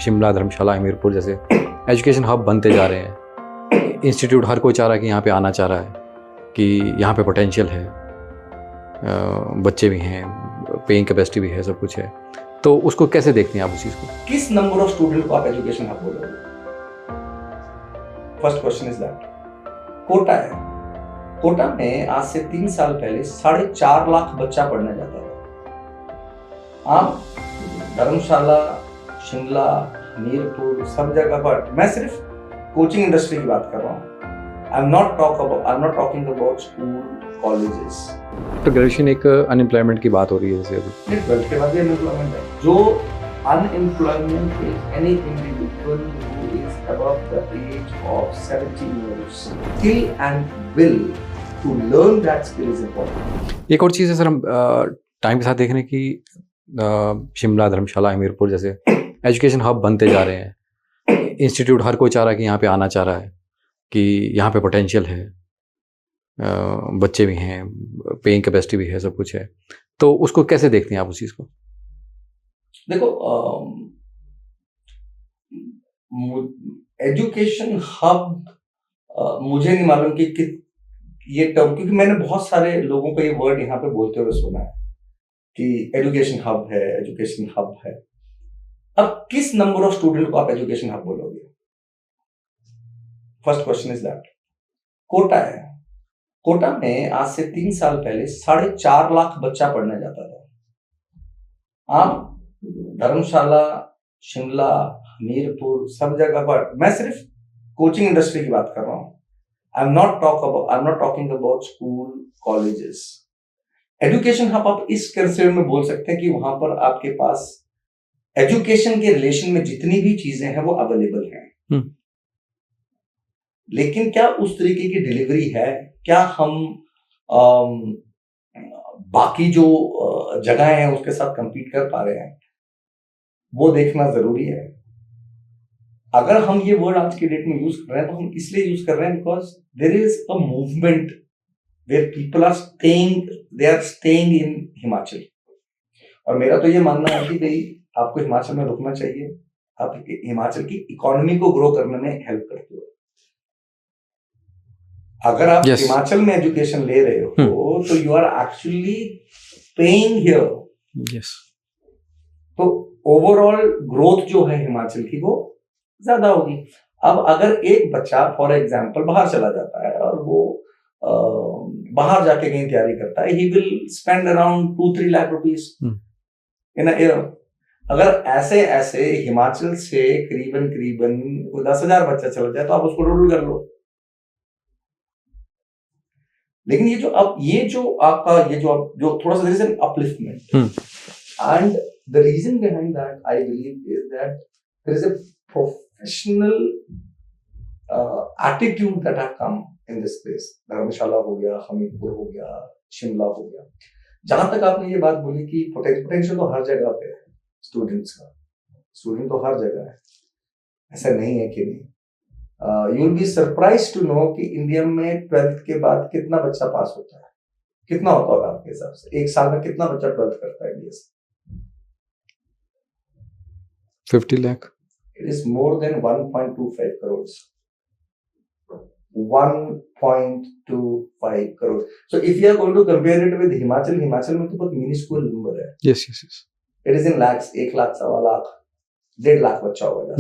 शिमला, धर्मशाला, हमीरपुर जैसे education hub बनते जा रहे हैं। इंस्टीट्यूट हर कोई चाह रहा है कि यहाँ पे आना चाह रहा है कि यहाँ पे पोटेंशियल है, बच्चे भी हैं, पेइंग कैपेसिटी भी है, सब कुछ है। तो उसको कैसे देखते हैं आप उस चीज़ को? किस नंबर ऑफ स्टूडेंट को आप एजुकेशन हब बोलोगे? First question is that. Kota है, कोटा में आज से 3 साल पहले 4.5 लाख बच्चा पढ़ने जाता था। आप धर्मशाला, शिमला, हमीरपुर, सब जगह पर, मैं सिर्फ कोचिंग इंडस्ट्री की बात कर रहा हूँ। I'm not talking about school, colleges. तो ग्रेजुएशन एक अनएम्प्लॉयमेंट की बात हो रही है जैसे अभी। 12th के बाद भी अनएम्प्लॉयमेंट है। जो unemployment is any individual who is above the age of 17 years. Skill and will to learn that skill is important. एक और चीज़ है सर, हम टाइम के साथ देख रहे हैं कि शिमला, धर्मशाला, हमीरपुर जैसे एजुकेशन हब बनते जा रहे हैं। इंस्टीट्यूट हर कोई चाह रहा है कि यहाँ पे आना चाह रहा है कि यहाँ पे पोटेंशियल है, बच्चे भी हैं, पेइंग कैपेसिटी भी है, सब कुछ है। तो उसको कैसे देखते हैं आप उस चीज़ को? देखो, एजुकेशन हब, मुझे नहीं मालूम कि ये टर्म, क्योंकि मैंने बहुत सारे लोगों को ये वर्ड यहाँ पे बोलते हुए सुना है कि एजुकेशन हब है, एजुकेशन हब है। अब किस नंबर ऑफ स्टूडेंट को आप एजुकेशन हब बोलोगे? First question is that. Kota है, कोटा में आज से 3 साल पहले 4.5 लाख बच्चा पढ़ने जाता था। आप धर्मशाला, शिमला, हमीरपुर, सब जगह पर, मैं सिर्फ कोचिंग इंडस्ट्री की बात कर रहा हूँ। I'm not talking about school, colleges. Education hub आप इस कंसेप्ट में बोल सकते हैं कि वहां पर आपके पास एजुकेशन के रिलेशन में जितनी भी चीजें हैं वो अवेलेबल हैं। लेकिन क्या उस तरीके की डिलीवरी है? क्या हम बाकी जो जगह हैं उसके साथ कंपीट कर पा रहे हैं? वो देखना जरूरी है। अगर हम ये वर्ड आज के डेट में यूज कर रहे हैं तो हम इसलिए यूज कर रहे हैं because there is a movement where people are staying in Himachal. और मेरा तो ये मानना है कि भाई आपको हिमाचल में रुकना चाहिए। आप हिमाचल की इकोनॉमी को ग्रो करने में हेल्प करते हो। अगर आप हिमाचल में एजुकेशन ले रहे हो तो you are actually paying here. तो ओवरऑल ग्रोथ जो है हिमाचल की वो ज्यादा होगी। अब अगर एक बच्चा फॉर एग्जांपल बाहर चला जाता है और वो बाहर जाके कहीं तैयारी करता है, he will spend around 2-3 lakh rupees in a year. अगर ऐसे हिमाचल से करीबन 10,000 बच्चा चला जाए तो आप उसको टोटल कर लो। लेकिन ये जो थोड़ा सा there is an upliftment, and the reason behind that I believe is that there is a professional attitude that have come in this place. Dharamshala हो गया, हमीरपुर हो गया, शिमला हो गया। जहां तक आपने ये बात बोली कि पोटेंशियल तो हर जगह पे है स्टूडेंट्स का, स्टूडेंट तो हर जगह है, ऐसा नहीं है कि नहीं। You will be surprised to know कि इंडिया में 12th के बाद कितना बच्चा पास होता है। कितना होता होगा आपके हिसाब से? एक साल में कितना बच्चा 12th करता है इंडिया से? 50 lakh. It is more than 1.25 crores. 1.25 crores. So if you are going to compare it with Himachal में तो बहुत minuscule number है। Yes. It is in lakhs, 1 lakh, 1.25 lakh, 1.5 lakh बच्चा होगा,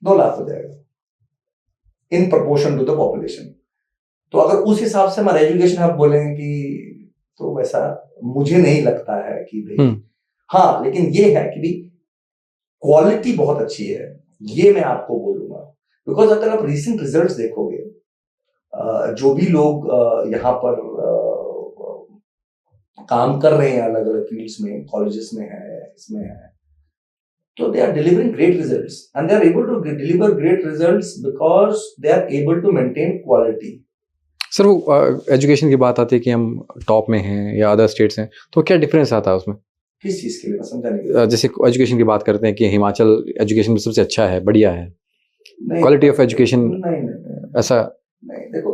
2 लाख हो जाएगा in proportion to the population। तो अगर उस हिसाब से हमारे एजुकेशन आप बोलेंगे कि, तो वैसा मुझे नहीं लगता है कि भाई हाँ, लेकिन ये है कि भी क्वालिटी बहुत अच्छी है, ये मैं आपको बोलूंगा। बिकॉज अगर आप रीसेंट रिजल्ट्स देखोगे, जो भी लोग यहाँ पर काम कर रहे हैं अलग अलग फील्ड्स में, कॉलेजेस में है, इसमें है, तो they are delivering great results, and they are able to deliver great results because they are able to maintain quality. Sir, वो एजुकेशन की बात आती है कि हम टॉप में हैं या अदर स्टेट्स हैं, तो क्या डिफरेंस आता है उसमें? किस चीज के लिए? मैं समझा नहीं। जैसे एजुकेशन की बात करते हैं कि हिमाचल एजुकेशन में सबसे अच्छा है, बढ़िया है, क्वालिटी ऑफ एजुकेशन नहीं ऐसा नहीं। देखो,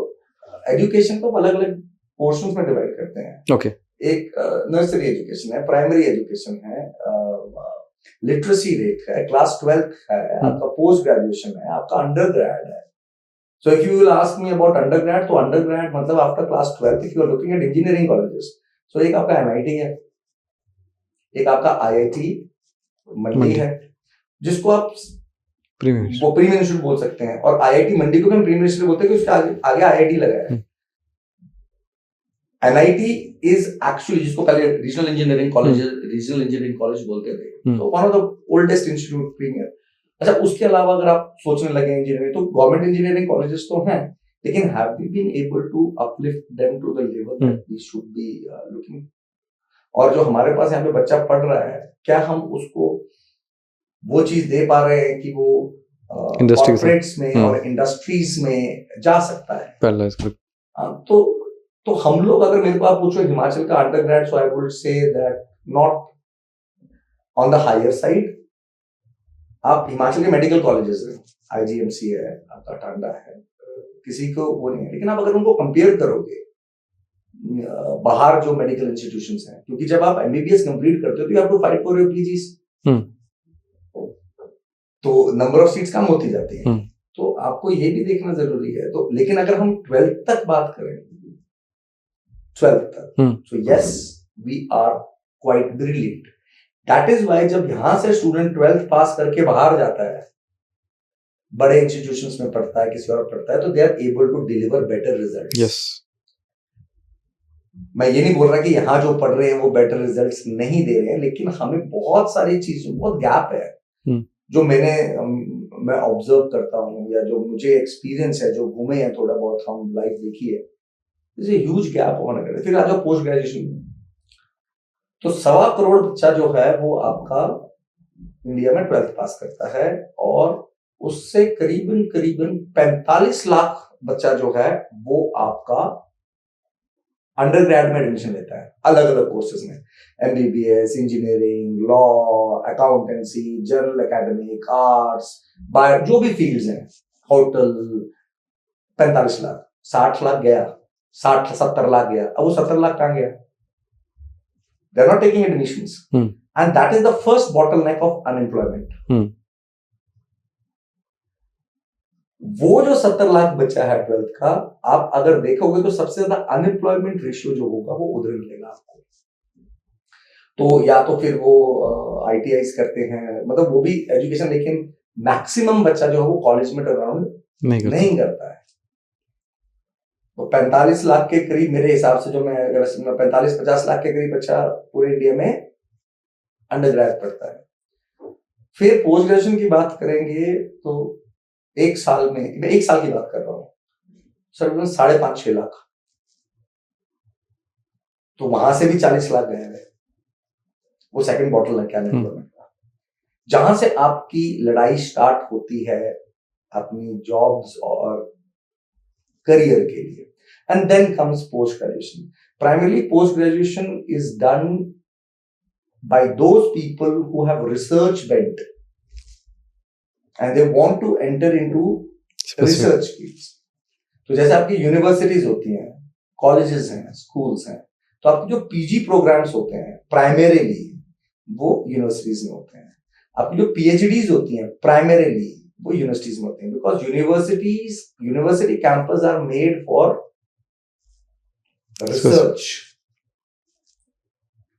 एजुकेशन को अलग अलग पोर्शंस में डिवाइड करते हैं। ओके। एक नर्सरी एजुकेशन है, प्राइमरी एजुकेशन है, लिटरेसी रेट है, क्लास 12 है, आपका पोस्ट ग्रेजुएशन है, आपका अंडर ग्रेड है. So if you will ask me about undergrad, तो undergrad मतलब after class 12 if you are looking at engineering colleges, so एक आपका MIT है, एक आपका IIT मंडी है, जिसको आप वो प्रीमियर इंस्टीट्यूट बोल सकते हैं, और IIT मंडी को भी हम प्रीमियर इंस्टीट्यूट बोलते हैं क्योंकि उसके आगे IIT लगा है. NIT is actually, जिसको पहले रीजनल इंजीनियरिंग कॉलेज बोलते थे, तो one of the oldest institute premier. अच्छा, उसके अलावा अगर आप सोचने लगे इंजीनियरिंग, तो गवर्नमेंट इंजीनियरिंग कॉलेजेस तो हैं, लेकिन have we been able to uplift them to the level that we should be looking? और जो हमारे पास यहाँ पे बच्चा पढ़ रहा है, क्या हम उसको वो चीज दे पा रहे हैं कि वो कॉर्पोरेट्स में और इंडस्ट्रीज में जा सकता है? तो हम लोग, अगर मेरे को आप पूछो हिमाचल का undergrad, so I would say that not on the higher side. आप हिमाचल के मेडिकल कॉलेजेस हैं, IGMC है, आपका टांडा है, किसी को वो नहीं है, लेकिन आप अगर उनको कंपेयर करोगे बाहर जो मेडिकल इंस्टीट्यूशंस हैं, क्योंकि जब आप MBBS कंप्लीट करते हो तो you have to fight for your PGs, तो नंबर ऑफ सीट्स कम होती जाती हैं, तो आपको ये भी देखना जरूरी है. तो लेकिन अगर हम 12th तक बात करें, 12th तक, so yes we are quite brilliant. That is why जब यहां से स्टूडेंट 12th पास करके बाहर जाता है, बड़े इंस्टीट्यूशंस में पढ़ता है, किसी और पढ़ता है, तो they are able to deliver better results. Yes, मैं ये नहीं बोल रहा कि यहाँ जो पढ़ रहे हैं वो बेटर रिजल्ट्स नहीं दे रहे हैं, लेकिन हमें बहुत सारी चीजों, बहुत गैप है जो मैं ऑब्जर्व करता हूँ, या जो मुझे एक्सपीरियंस है, जो घूमे हैं थोड़ा बहुत, हम लाइफ देखी है, ह्यूज गैप होने लगे. फिर आ जाओ पोस्ट ग्रेजुएशन, तो 1.25 करोड़ बच्चा जो है वो आपका इंडिया में 12th पास करता है, और उससे करीबन 45 लाख बच्चा जो है वो आपका अंडरग्रेड में एडमिशन लेता है, अलग अलग कोर्सेज में, MBBS, engineering, law, accountancy, general academic, arts, bio, जो भी फील्ड्स हैं, होटल. 45 लाख, 60 लाख गया, 70 लाख गया. अब वो 70 लाख कहां गया? They are not taking admissions, and that is the first bottleneck of unemployment. वो जो 70 लाख बच्चा है 12th का, आप अगर देखोगे तो सबसे ज्यादा अनएम्प्लॉयमेंट रेशियो जो होगा वो उधर मिलेगा आपको. तो या तो फिर वो ITIs करते हैं, मतलब वो भी एजुकेशन, लेकिन मैक्सिमम बच्चा जो है वो कॉलेज में टर्नअराउंड नहीं करता है. तो 45 लाख के करीब मेरे हिसाब से, जो मैं अगर 45-50 लाख के करीब बच्चा पूरे इंडिया में अंडरग्रेड पढ़ता है. फिर पोस्ट ग्रेजुएशन की बात करेंगे तो एक साल में, मैं एक साल की बात कर रहा हूँ सर, 5.5-6 लाख. तो वहां से भी 40 लाख गए हैं. वो सेकंड बॉटल लग गया, जहां से आपकी लड़ाई स्टार्ट होती है अपनी जॉब्स और करियर के लिए. And then comes post graduation. Primarily post graduation is done by those people who have research bent and they want to enter into research fields. तो जैसे आपकी यूनिवर्सिटीज होती हैं, कॉलेजेस हैं, स्कूल्स हैं, तो आपके जो PG प्रोग्राम्स होते हैं प्राइमरीली वो यूनिवर्सिटीज में होते हैं. आपकी जो PhDs होती हैं प्राइमरीली वो यूनिवर्सिटीज में होते हैं, because university campus are made for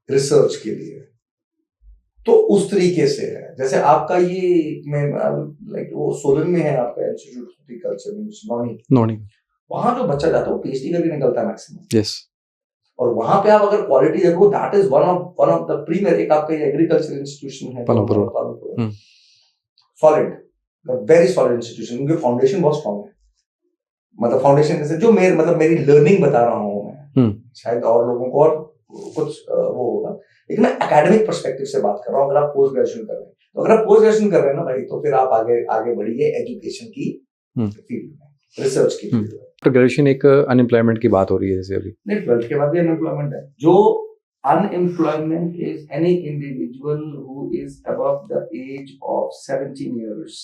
research के लिए. तो उस तरीके से है. जैसे आपका ये लाइक वो सोलन में है आपका इंस्टीट्यूट ऑफ हॉर्टिकल्चर, नॉनी. वहां जो बच्चा जाता है वो PhD करके निकलता है मैक्सिमम. यस. और वहां पे आप अगर क्वालिटी देखो, that is one of the premier. एक आपका एग्रीकल्चर इंस्टीट्यूशन है Palampur, solid, very solid institution. उनके फाउंडेशन बहुत स्ट्रॉन्ग है. मतलब फाउंडेशन जैसे जो मेरी लर्निंग बता रहा हूँ मैं, शायद और लोगों को और कुछ वो होगा, लेकिन मैं एकेडमिक पर्सपेक्टिव से बात कर रहा हूँ. अगर आप पोस्ट ग्रेजुएशन कर रहे हैं, तो अगर आप पोस्ट ग्रेजुएशन कर रहे हैं ना भाई, तो फिर आप आगे बढ़िए एजुकेशन की फील्ड में, रिसर्च की फील्ड में. तो ग्रेजुएशन एक अनएम्प्लॉयमेंट की बात हो रही है जैसे अभी. नहीं, 12th के बाद भी अनएम्प्लॉयमेंट है. जो unemployment is any individual who is above the age of 17 years,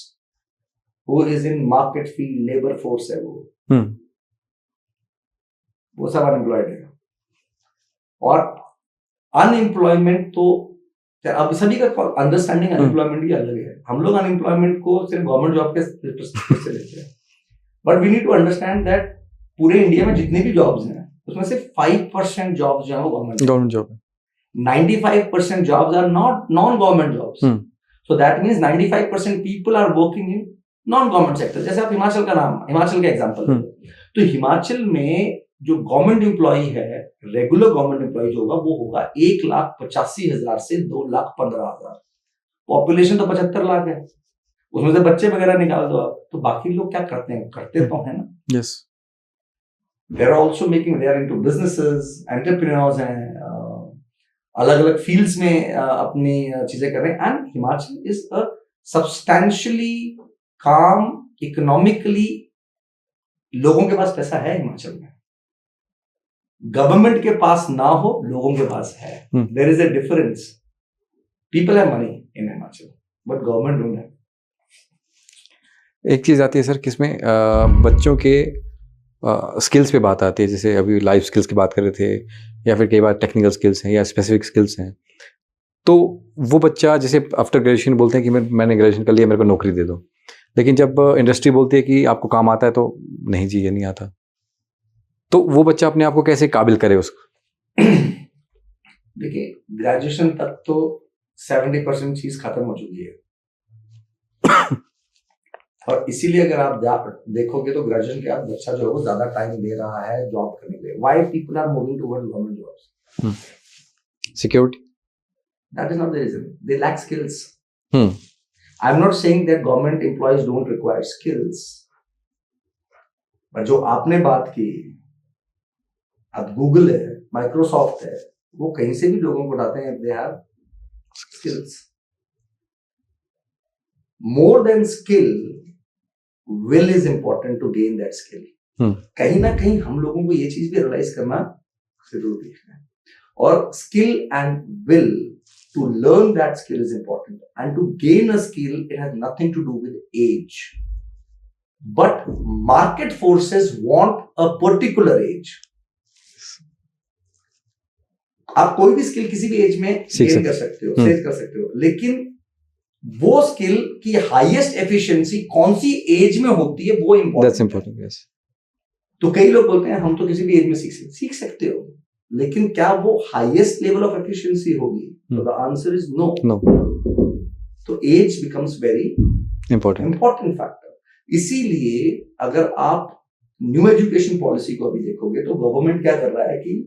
who is in market field, labor force है वो सब अनएम्प्लॉयड है. और अनएम्प्लॉयमेंट तो अब सभी का अंडरस्टैंडिंग अनएम्प्लॉयमेंट की अलग है। हम लोग अनएम्प्लॉयमेंट को सिर्फ गवर्नमेंट जॉब के परस्पेक्टिव से लेते हैं, but we need to understand that पूरे इंडिया में जितने भी जॉब्स हैं उसमें से 5% जॉब्स जो है वो गवर्नमेंट जॉब है। 95% jobs are not non-government jobs. So that means 95% people are working in non-government sector. जैसे आप हिमाचल का एग्जांपल तो हिमाचल में जो गवर्नमेंट एम्प्लॉय है, रेगुलर गवर्नमेंट एम्प्लॉय जो होगा वो होगा 1,85,000 से 2,15,000। पॉपुलेशन तो 75 लाख है, उसमें से बच्चे वगैरह निकाल दो आप, तो बाकी लोग क्या करते हैं? करते तो है ना। Yes, they are also making, they are into businesses, entrepreneurs हैं, अलग अलग फील्ड्स में अपनी चीजें कर रहे हैं। And Himachal is a substantially काम, इकोनॉमिकली लोगों के पास पैसा है हिमाचल में। गवर्नमेंट के पास ना हो, लोगों के पास है। There is a difference. People have money in Himachal but government don't have. एक चीज आती है सर किसमें बच्चों के स्किल्स पे बात आती है, जैसे अभी लाइफ स्किल्स की बात कर रहे थे, या फिर कई बार टेक्निकल स्किल्स हैं या स्पेसिफिक स्किल्स हैं। तो वो बच्चा जैसे आफ्टर ग्रेजुएशन बोलते हैं कि मैंने ग्रेजुएशन कर लिया, मेरे को नौकरी दे दो, लेकिन जब इंडस्ट्री बोलती है कि आपको काम आता है तो नहीं जी, ये नहीं आता, तो वो बच्चा अपने आप को कैसे काबिल करे उसको? देखिए, ग्रेजुएशन तक तो 70% चीज खत्म हो चुकी है और इसीलिए अगर आप देखोगे तो ग्रेजुएशन के बाद बच्चा जो है वो ज्यादा टाइम दे रहा है जॉब करने के लिए। Why people are moving toward government jobs? Security. That is not the reason, they lack skills. I am not saying that government employees don't require skills, पर जो आपने बात की, अब गूगल है, माइक्रोसॉफ्ट है, वो कहीं से भी लोगों को उठाते हैं, they have skills. More than skill, will is important to gain that skill. कहीं ना कहीं हम लोगों को ये चीज भी रियलाइज करना जरूरी है, और skill and will to learn that skill is important, and to gain a skill it has nothing to do with age, but market forces want a particular age. आप कोई भी स्किल किसी भी एज में गेन कर सकते हो, set कर सकते हो, लेकिन वो स्किल की हाईएस्ट एफिशिएंसी कौन सी एज में होती है वो इम्पोर्टेंट है। तो कई लोग बोलते हैं हम तो किसी भी एज में सीख सकते हो, लेकिन क्या वो हाईएस्ट लेवल ऑफ एफिशिएंसी होगी? तो द आंसर इज नो। तो age becomes very important factor. इसीलिए अगर आप न्यू एजुकेशन पॉलिसी को अभी देखोगे तो गवर्नमेंट क्या कर रहा है कि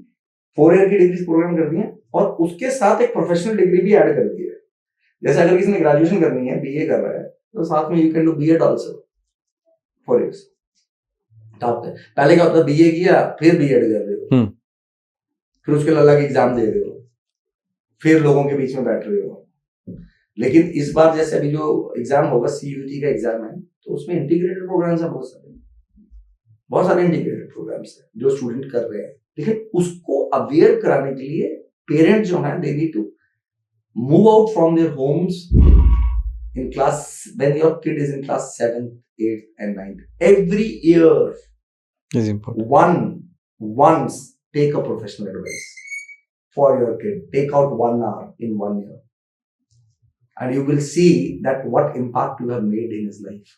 4 ईयर की डिग्री प्रोग्राम कर दिए और उसके साथ एक प्रोफेशनल डिग्री भी ऐड कर दी है। जैसे अगर किसी ने ग्रेजुएशन करनी है, बीए कर रहा है, तो साथ में you can do BEd also 4 years. पहले क्या होता है, बीए किया फिर बीएड कर रहे हो, फिर उसके लिए अलग एग्जाम दे रहे हो, फिर लोगों के बीच में बैठ रहे हो। लेकिन इस बार जैसे अभी जो एग्जाम होगा, सीयूटी का एग्जाम है, तो उसमें इंटीग्रेटेड प्रोग्राम्स है, बहुत सारे इंटीग्रेटेड प्रोग्राम्स है जो स्टूडेंट कर रहे हैं। लेकिन उसको अवेयर कराने के लिए पेरेंट जो है, they need to move out from their homes in class when your kid is in class 7th, 8th and 9th. Every year is important. Once take a professional advice for your kid. Take out 1 hour in 1 year and you will see that what impact you have made in his life.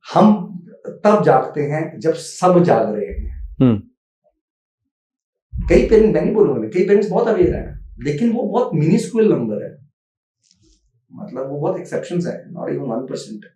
हम तब जागते हैं जब सब जाग रहे हैं। कई पेरेंट्स, मैं नहीं बोलूंगा, कई पेरेंट्स बहुत अवेयर हैं, लेकिन वो बहुत मिनिस्क्यूल नंबर है, मतलब वो बहुत एक्सेप्शंस है, नॉट इवन 1% है।